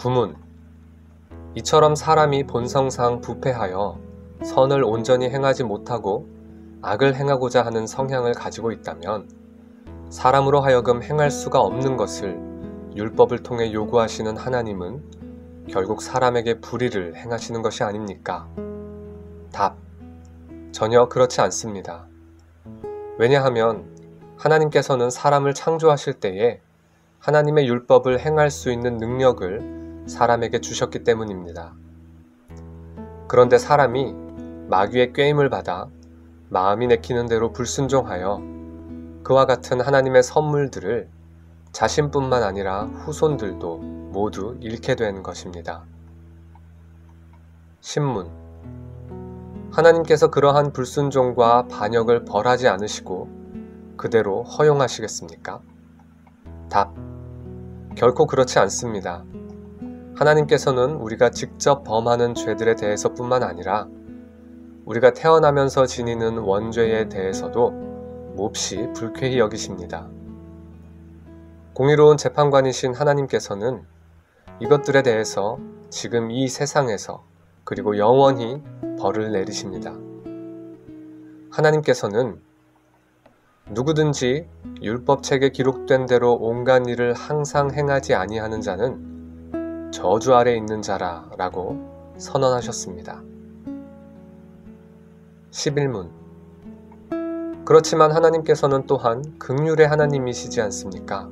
구문. 이처럼 사람이 본성상 부패하여 선을 온전히 행하지 못하고 악을 행하고자 하는 성향을 가지고 있다면 사람으로 하여금 행할 수가 없는 것을 율법을 통해 요구하시는 하나님은 결국 사람에게 불의를 행하시는 것이 아닙니까? 답. 전혀 그렇지 않습니다. 왜냐하면 하나님께서는 사람을 창조하실 때에 하나님의 율법을 행할 수 있는 능력을 사람에게 주셨기 때문입니다. 그런데 사람이 마귀의 꾀임을 받아 마음이 내키는 대로 불순종하여 그와 같은 하나님의 선물들을 자신뿐만 아니라 후손들도 모두 잃게 된 것입니다. 신문. 하나님께서 그러한 불순종과 반역을 벌하지 않으시고 그대로 허용하시겠습니까? 답. 결코 그렇지 않습니다. 하나님께서는 우리가 직접 범하는 죄들에 대해서뿐만 아니라 우리가 태어나면서 지니는 원죄에 대해서도 몹시 불쾌히 여기십니다. 공의로운 재판관이신 하나님께서는 이것들에 대해서 지금 이 세상에서 그리고 영원히 벌을 내리십니다. 하나님께서는 누구든지 율법책에 기록된 대로 온갖 일을 항상 행하지 아니하는 자는 저주 아래 있는 자라 라고 선언하셨습니다. 11문. 그렇지만 하나님께서는 또한 긍휼의 하나님이시지 않습니까?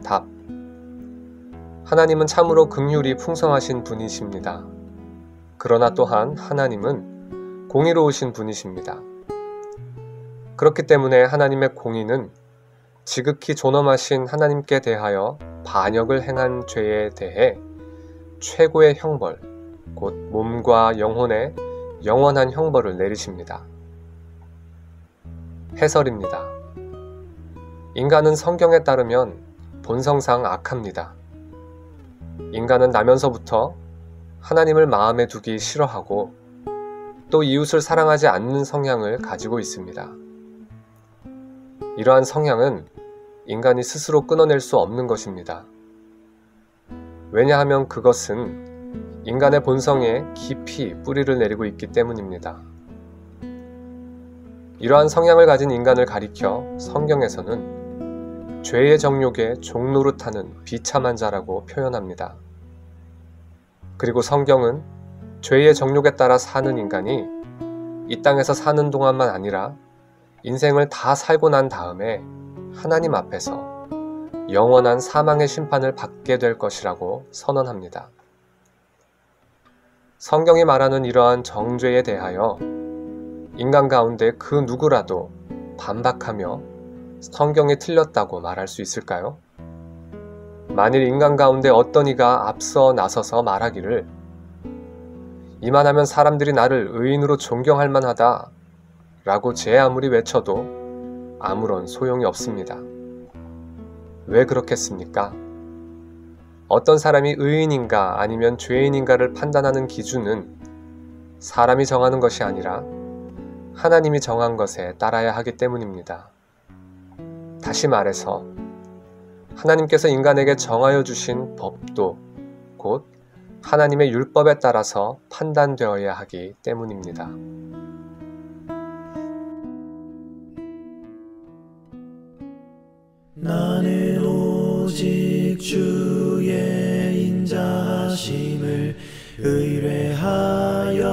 답. 하나님은 참으로 긍휼이 풍성하신 분이십니다. 그러나 또한 하나님은 공의로우신 분이십니다. 그렇기 때문에 하나님의 공의는 지극히 존엄하신 하나님께 대하여 반역을 행한 죄에 대해 최고의 형벌, 곧 몸과 영혼에 영원한 형벌을 내리십니다. 해설입니다. 인간은 성경에 따르면 본성상 악합니다. 인간은 나면서부터 하나님을 마음에 두기 싫어하고 또 이웃을 사랑하지 않는 성향을 가지고 있습니다. 이러한 성향은 인간이 스스로 끊어낼 수 없는 것입니다. 왜냐하면 그것은 인간의 본성에 깊이 뿌리를 내리고 있기 때문입니다. 이러한 성향을 가진 인간을 가리켜 성경에서는 죄의 정욕에 종노릇하는 비참한 자라고 표현합니다. 그리고 성경은 죄의 정욕에 따라 사는 인간이 이 땅에서 사는 동안만 아니라 인생을 다 살고 난 다음에 하나님 앞에서 영원한 사망의 심판을 받게 될 것이라고 선언합니다. 성경이 말하는 이러한 정죄에 대하여 인간 가운데 그 누구라도 반박하며 성경이 틀렸다고 말할 수 있을까요? 만일 인간 가운데 어떤 이가 앞서 나서서 말하기를 이만하면 사람들이 나를 의인으로 존경할 만하다 라고 제 아무리 외쳐도 아무런 소용이 없습니다. 왜 그렇겠습니까? 어떤 사람이 의인인가 아니면 죄인인가를 판단하는 기준은 사람이 정하는 것이 아니라 하나님이 정한 것에 따라야 하기 때문입니다. 다시 말해서 하나님께서 인간에게 정하여 주신 법도 곧 하나님의 율법에 따라서 판단되어야 하기 때문입니다. 나는 오직 주의 인자하심을 의뢰하여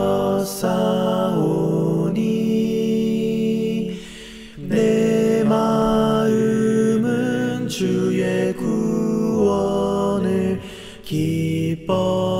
싸우니 내 마음은 주의 구원을 기뻐